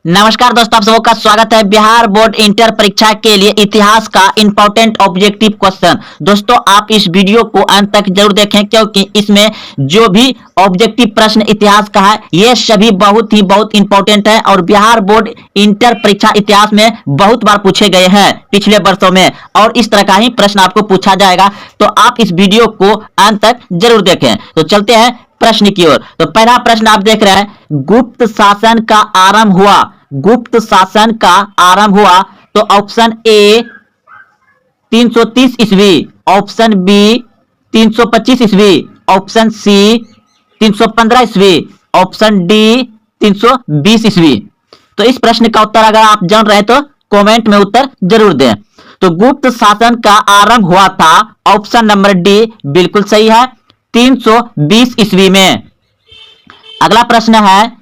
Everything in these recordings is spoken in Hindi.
नमस्कार दोस्तों, आप सबका स्वागत है बिहार बोर्ड इंटर परीक्षा के लिए इतिहास का इंपॉर्टेंट ऑब्जेक्टिव क्वेश्चन। दोस्तों आप इस वीडियो को अंत तक जरूर देखें क्योंकि इसमें जो भी ऑब्जेक्टिव प्रश्न इतिहास का है ये सभी बहुत इंपॉर्टेंट है और बिहार बोर्ड इंटर परीक्षा इतिहास में बहुत बार पूछे गए हैं पिछले वर्षों में, और इस तरह का ही प्रश्न आपको पूछा जाएगा। तो आप इस वीडियो को अंत तक जरूर देखें। तो चलते हैं प्रश्न की ओर। तो पहला प्रश्न आप देख रहे हैं, गुप्त शासन का आरंभ हुआ। गुप्त शासन का आरंभ हुआ तो ऑप्शन ए 330 ईस्वी, ऑप्शन बी 325 ईस्वी, ऑप्शन सी 315 ईस्वी, ऑप्शन डी 320 ईस्वी। तो इस प्रश्न का उत्तर अगर आप जान रहे तो कमेंट में उत्तर जरूर दें। तो गुप्त शासन का आरंभ हुआ था ऑप्शन नंबर डी बिल्कुल सही है, 320 ईस्वी में। अगला प्रश्न है,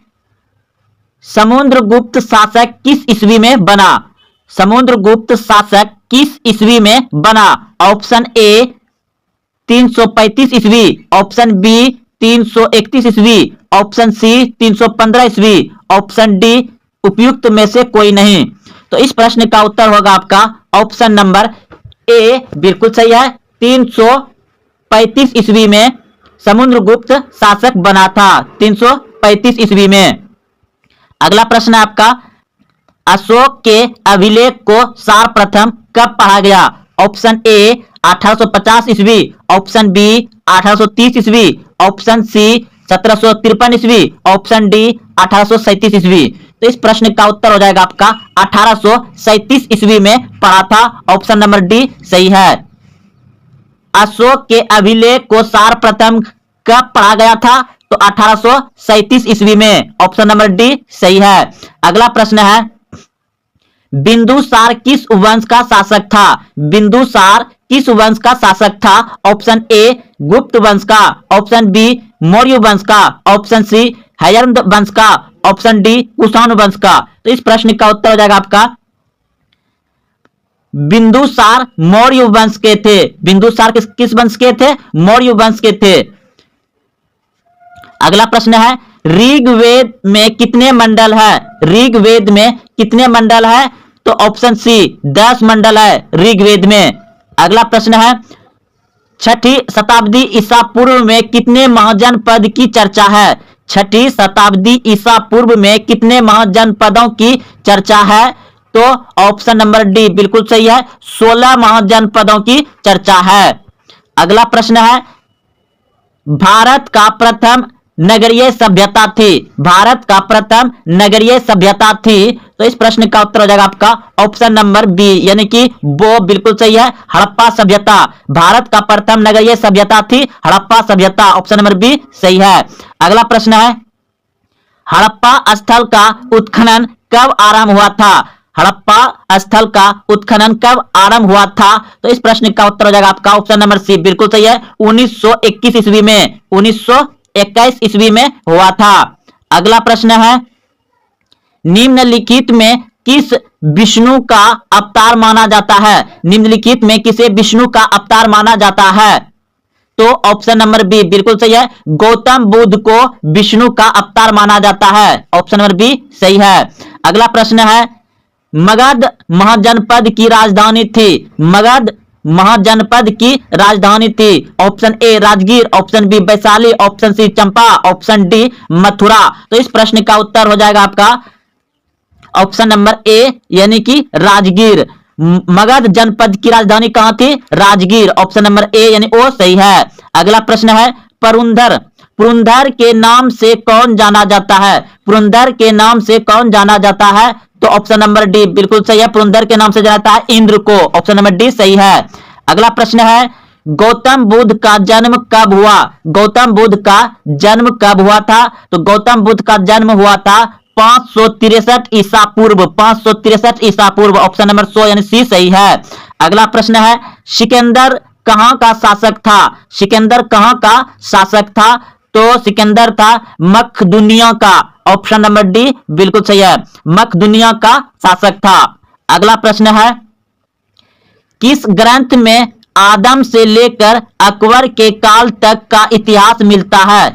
समुद्रगुप्त शासक किस ईस्वी में बना। समुद्रगुप्त शासक किस ईस्वी में बना। ऑप्शन ए 335 ईस्वी, ऑप्शन बी 331 ईस्वी, ऑप्शन सी 315 ईस्वी, ऑप्शन डी उपयुक्त में से कोई नहीं। तो इस प्रश्न का उत्तर होगा आपका ऑप्शन नंबर ए बिल्कुल सही है, 335 ईस्वी में समुद्रगुप्त शासक बना था, 335 ईस्वी में। अगला प्रश्न है आपका, अशोक के अभिलेख को सर्वप्रथम कब पढ़ा गया। ऑप्शन ए 1850 ईस्वी, ऑप्शन बी 1830 ईस्वी, ऑप्शन सी 1753 ईस्वी, ऑप्शन डी 1837 ईस्वी। तो इस प्रश्न का उत्तर हो जाएगा आपका 1837 ईस्वी में पढ़ा था, ऑप्शन नंबर डी सही है। अशोक के अभिलेख को सर्वप्रथम कब पढ़ा गया था तो 1837 ईस्वी में, ऑप्शन नंबर डी सही है। अगला प्रश्न है, बिंदुसार किस वंश का शासक था। बिंदुसार किस वंश का शासक था। ऑप्शन ए गुप्त वंश का, ऑप्शन बी मौर्य वंश का, ऑप्शन सी हयंद वंश का, ऑप्शन डी कुषाण वंश का। तो इस प्रश्न का उत्तर हो जाएगा आपका बिंदुसार मौर्य वंश के थे। बिंदुसार किस वंश के थे, मौर्य वंश के थे। अगला प्रश्न है, ऋग्वेद में कितने मंडल है। ऋग्वेद में कितने मंडल है तो ऑप्शन सी 10 मंडल है ऋग्वेद में। अगला प्रश्न है, 6ठी शताब्दी ईसा पूर्व में कितने महाजनपद की चर्चा है। 6ठी शताब्दी ईसा पूर्व में कितने महाजनपदों की चर्चा है तो ऑप्शन नंबर डी बिल्कुल सही है, 16 महाजनपदों की चर्चा है। अगला प्रश्न है, भारत का प्रथम नगरीय सभ्यता थी। भारत का प्रथम नगरीय सभ्यता थी। तो इस प्रश्न का उत्तर हो जाएगा आपका ऑप्शन नंबर बी, यानी कि वो बिल्कुल सही है, हड़प्पा सभ्यता। भारत का प्रथम नगरीय सभ्यता थी हड़प्पा सभ्यता, ऑप्शन नंबर बी सही है। अगला प्रश्न है, हड़प्पा स्थल का उत्खनन कब आरंभ हुआ था। हड़प्पा स्थल का उत्खनन कब आरंभ हुआ था तो इस प्रश्न का उत्तर हो जाएगा आपका ऑप्शन नंबर सी बिल्कुल सही है, 1921 ईस्वी में। 1921 ईस्वी में हुआ था। अगला प्रश्न है, निम्नलिखित में किस विष्णु का अवतार माना जाता है। निम्नलिखित में किसे विष्णु का अवतार माना जाता है तो ऑप्शन नंबर बी बिल्कुल सही है, गौतम बुद्ध को विष्णु का अवतार माना जाता है, ऑप्शन नंबर बी सही है। अगला प्रश्न है, मगध महाजनपद की राजधानी थी। मगध महाजनपद की राजधानी थी। Option A Rajgir, option B Vaishali, option C Champa, option D Mathura. तो इस प्रश्न का उत्तर हो जाएगा आपका ऑप्शन नंबर ए यानी कि राजगीर। मगध जनपद की राजधानी कहां थी, राजगीर, ऑप्शन नंबर ए यानी ओ सही है। अगला प्रश्न है, पुरंदर। पुरंदर के नाम से कौन जाना जाता है। पुरंदर के नाम से कौन जाना जाता है तो ऑप्शन नंबर डी बिल्कुल सही है, पुरंदर के नाम से जाना जाता है इंद्र को, ऑप्शन नंबर डी सही है। अगला प्रश्न है, गौतम बुद्ध का जन्म कब हुआ। गौतम बुद्ध का जन्म कब हुआ था तो गौतम बुद्ध का जन्म हुआ था 563 ईसा पूर्व, 563 ईसा पूर्व, ऑप्शन नंबर 100 यानी सी सही है। अगला प्रश्न है, सिकंदर कहां का शासक था। सिकंदर कहां का शासक था तो सिकंदर था मकदूनिया का, ऑप्शन नंबर डी बिल्कुल सही है, मकदूनिया का शासक था। अगला प्रश्न है, किस ग्रंथ में आदम से लेकर अकबर के काल तक का इतिहास मिलता है।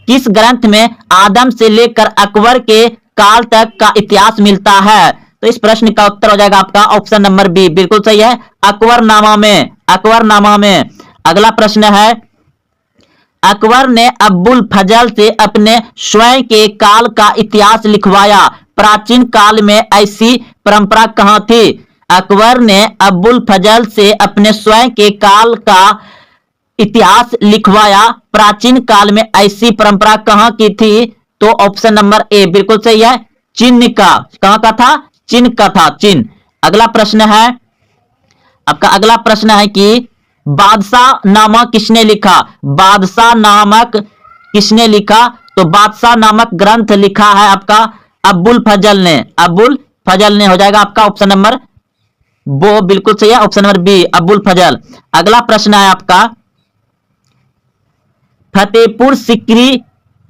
किस ग्रंथ में आदम से लेकर अकबर के काल तक का इतिहास मिलता है? तो इस प्रश्न का उत्तर हो जाएगा आपका ऑप्शन नंबर बी, बिल्कुल सही है, अकबरनामा में, अकबरनामा में। अगला प्रश्न है, अकबर ने अब्बुल फजल से अपने स्वयं के काल का इतिहास लिखवाया, प्राचीन काल में ऐसी परंपरा कहां थी? अकबर ने अब्बुल फजल से अपने स्वयं के काल का इतिहास लिखवाया, प्राचीन काल में ऐसी परंपरा कहां की थी? तो ऑप्शन नंबर ए बिल्कुल सही है, चीन का। कहां का था? चीन का था, चीन। अगला प्रश्न है, आपका अगला प्रश्न है कि बादशाह नामा किसने लिखा? बादशाह नामक किसने लिखा? तो बादशाह नामक ग्रंथ लिखा है आपका अब्बुल फजल ने, अब्बुल फजल ने हो जाएगा आपका ऑप्शन नंबर वो बिल्कुल सही है, ऑप्शन नंबर बी, अब्बुल फजल। अगला प्रश्न है आपका, फतेहपुर सीकरी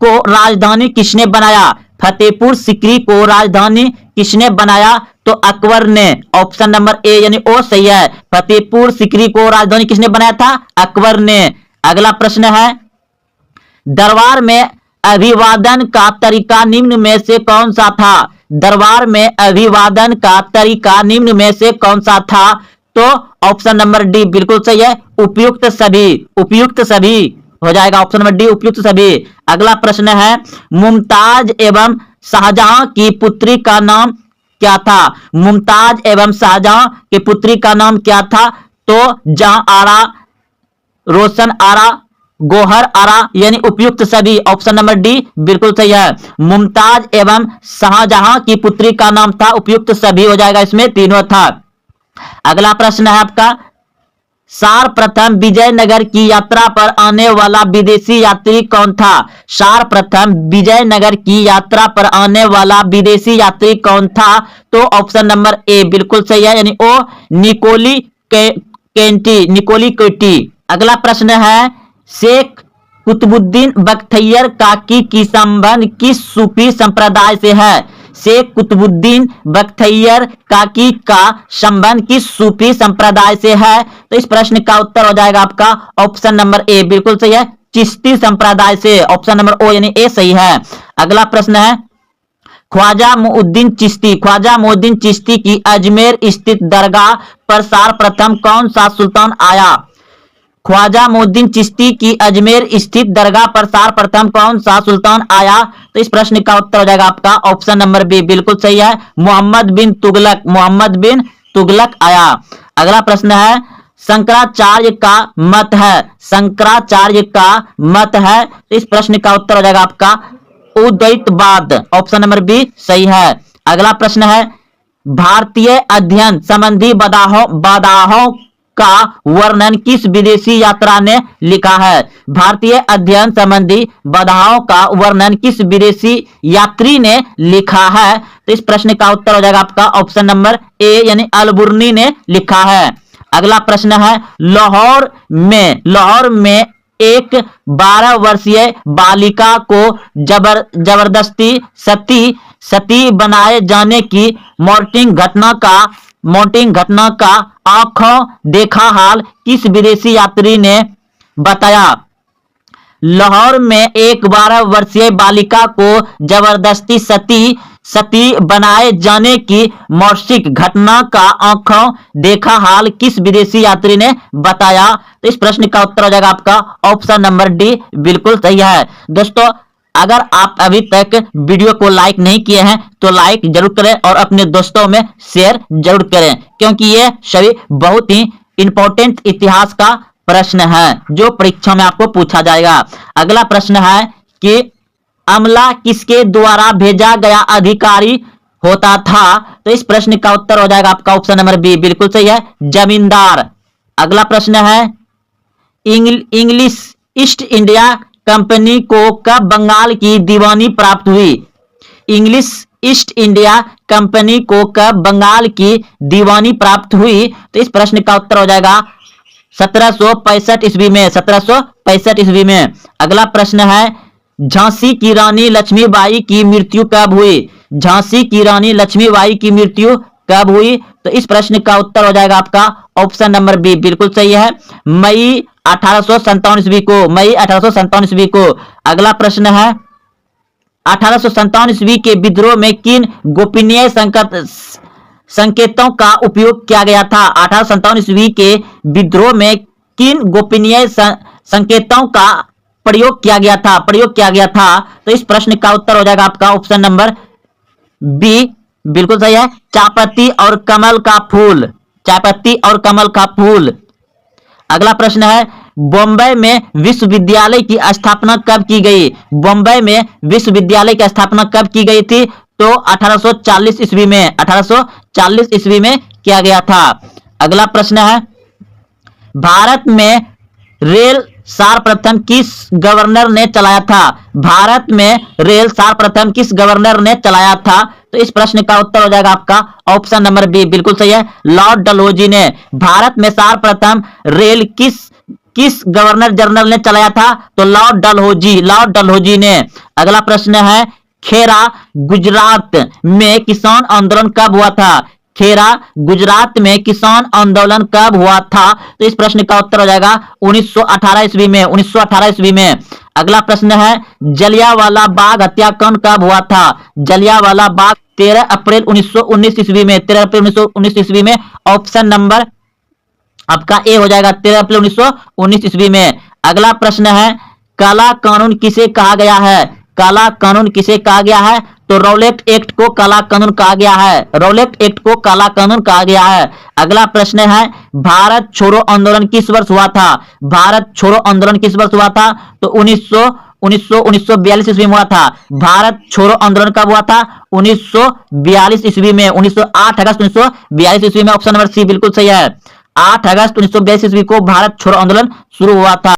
को राजधानी किसने बनाया? फतेहपुर सीकरी को राजधानी किसने बनाया? तो अकबर ने, ऑप्शन नंबर ए यानी ओ सही है, फतेहपुर सीकरी को राजधानी किसने बनाया था? अकबर ने। अगला प्रश्न है, दरबार में अभिवादन का तरीका निम्न में से कौन सा था? दरबार में अभिवादन का तरीका निम्न में से कौन सा था? तो ऑप्शन नंबर डी बिल्कुल सही है, उपयुक्त सभी, उपयुक्त सभी हो जाएगा, ऑप्शन नंबर डी, उपयुक्त सभी। अगला प्रश्न है, मुमताज एवं शाहजहां की पुत्री का नाम क्या था? मुमताज एवं शाहजहां की पुत्री का नाम क्या था? तो जहां आरा, रोशन आरा, गोहर आरा, यानी उपयुक्त सभी, ऑप्शन नंबर डी बिल्कुल सही है, मुमताज एवं शाहजहां की पुत्री का नाम था, उपयुक्त सभी हो जाएगा, इसमें तीनों था। अगला प्रश्न है आपका, सर्वप्रथम विजयनगर की यात्रा पर आने वाला विदेशी यात्री कौन था? सर्वप्रथम विजयनगर की यात्रा पर आने वाला विदेशी यात्री कौन था? तो ऑप्शन नंबर ए बिल्कुल सही है, यानी ओ निकोली केंटी, निकोली केटी। अगला प्रश्न है, शेख कुतुबुद्दीन बख्तियार काकी की संबंध किस सूफी संप्रदाय से है? शेख कुतुबुद्दीन बख्तियार काकी का संबंध किस सूफी संप्रदाय से है? तो इस प्रश्न का उत्तर हो जाएगा आपका ऑप्शन नंबर ए बिल्कुल सही है, चिश्ती संप्रदाय से, ऑप्शन नंबर ओ यानी ए सही है। अगला प्रश्न है, ख्वाजा मुउद्दीन चिश्ती, ख्वाजा मुउद्दीन चिश्ती की अजमेर स्थित दरगाह पर सर्वप्रथम कौन सा सुल्तान आया? ख्वाजा मुउद्दीन चिश्ती की अजमेर स्थित दरगाह पर सर्वप्रथम कौन सा सुल्तान आया? तो इस प्रश्न का उत्तर हो जाएगा आपका ऑप्शन नंबर बी बिल्कुल सही है, मोहम्मद बिन तुगलक, मोहम्मद बिन तुगलक आया। अगला प्रश्न है, शंकराचार्य का मत है, शंकराचार्य का मत है, तो इस प्रश्न का उत्तर हो जाएगा आपका उद्वैतवाद, ऑप्शन नंबर बी सही है। अगला प्रश्न है, भारतीय अध्ययन संबंधी बाधाओं का वर्णन किस विदेशी यात्रा ने लिखा है? भारतीय अध्ययन संबंधी बाधाओं का वर्णन किस विदेशी यात्री ने लिखा है? तो इस प्रश्न का उत्तर हो जाएगा आपका ऑप्शन नंबर ए यानी अलबुर्नी ने लिखा है। अगला प्रश्न है, लाहौर में एक 12 वर्षीय बालिका को जबरदस्ती सती बनाए जाने की मॉर्टिंग घटना का आंखों देखा हाल किस विदेशी यात्री ने बताया? लाहौर में एक 12 वर्षीय बालिका को जबरदस्ती सती बनाए जाने की मौखिक घटना का आंखों देखा हाल किस विदेशी यात्री ने बताया? तो इस प्रश्न का उत्तर हो जाएगा आपका ऑप्शन नंबर डी बिल्कुल सही है। दोस्तों, अगर आप अभी तक वीडियो को लाइक नहीं किए हैं तो लाइक जरूर करें और अपने दोस्तों में शेयर जरूर करें, क्योंकि ये सभी बहुत ही इंपॉर्टेंट इतिहास का प्रश्न है जो परीक्षा में आपको पूछा जाएगा। अगला प्रश्न है कि अमला किसके द्वारा भेजा गया अधिकारी होता था? तो इस प्रश्न का उत्तर हो जाएगा आपका ऑप्शन नंबर बी बिल्कुल सही है, जमींदार। अगला प्रश्न है, इंग्लिश ईस्ट इंडिया कंपनी को कब बंगाल की दीवानी प्राप्त हुई? इंग्लिश ईस्ट इंडिया कंपनी को कब बंगाल की दीवानी प्राप्त हुई? तो इस प्रश्न का उत्तर हो जाएगा 1765 ईस्वी में, 1765 ईस्वी में। अगला प्रश्न है, झांसी की रानी लक्ष्मीबाई की मृत्यु कब हुई? झांसी की रानी लक्ष्मीबाई की मृत्यु कब हुई? तो इस प्रश्न का उत्तर हो जाएगा आपका ऑप्शन नंबर बी बिल्कुल सही है, मई 1857 ईस्वी को, मई 1857 ईस्वी को। अगला प्रश्न है, 1857 ईस्वी के विद्रोह में किन गोपनीय संकेतों का उपयोग किया गया था? 1857 ईस्वी के विद्रोह में किन गोपनीय संकेतों का प्रयोग किया गया था? तो इस प्रश्न का उत्तर हो जाएगा आपका ऑप्शन नंबर बी, बिल्कुल सही है, चायपत्ती और कमल का फूल। चायपत्ती और कमल का फूल। अगला प्रश्न है, बॉम्बे में विश्वविद्यालय की स्थापना कब की गई? बॉम्बे में विश्वविद्यालय की स्थापना कब की गई थी? तो 1840 ईस्वी में, 1840 ईस्वी में किया गया था। अगला प्रश्न है, भारत में रेल सर्वप्रथम किस गवर्नर ने चलाया था? भारत में रेल सर्वप्रथम किस गवर्नर ने चलाया था? तो इस प्रश्न का उत्तर हो जाएगा आपका ऑप्शन नंबर बी, बिल्कुल सही है, लॉर्ड डलहौजी ने। भारत में सर्वप्रथम रेल किस गवर्नर जनरल ने चलाया था? तो लॉर्ड डलहौजी ने। अगला प्रश्न है, खेरा गुजरात में किसान आंदोलन कब हुआ था? खेरा गुजरात में किसान आंदोलन कब हुआ था? तो इस प्रश्न का उत्तर हो जाएगा 1918 ईस्वी में, 1918 ईस्वी में। अगला प्रश्न है, जलियांवाला बाग हत्याकांड कब हुआ था? जलियांवाला बाग 13 अप्रैल 1919 ईस्वी में, 13 अप्रैल 1919 ईस्वी में। ऑप्शन नंबर आपका ए हो जाएगा, 13 अप्रैल 1919 ईस्वी में। अगला प्रश्न है, काला कानून किसे कहा गया है? काला कानून किसे कहा गया है? तो रौलेट एक्ट को काला कानून कहा गया है, रौलेट एक्ट को काला कानून कहा गया है। अगला प्रश्न है, भारत छोड़ो आंदोलन किस वर्ष हुआ था? भारत छोड़ो आंदोलन किस वर्ष हुआ था? तो 1942 ईस्वी में हुआ था। भारत छोड़ो आंदोलन कब हुआ था? 1942 ईस्वी में, 8 अगस्त 1942 ईस्वी में। ऑप्शन नंबर सी बिल्कुल सही है, 8 अगस्त 1942 ईस्वी को भारत छोड़ो आंदोलन शुरू हुआ था।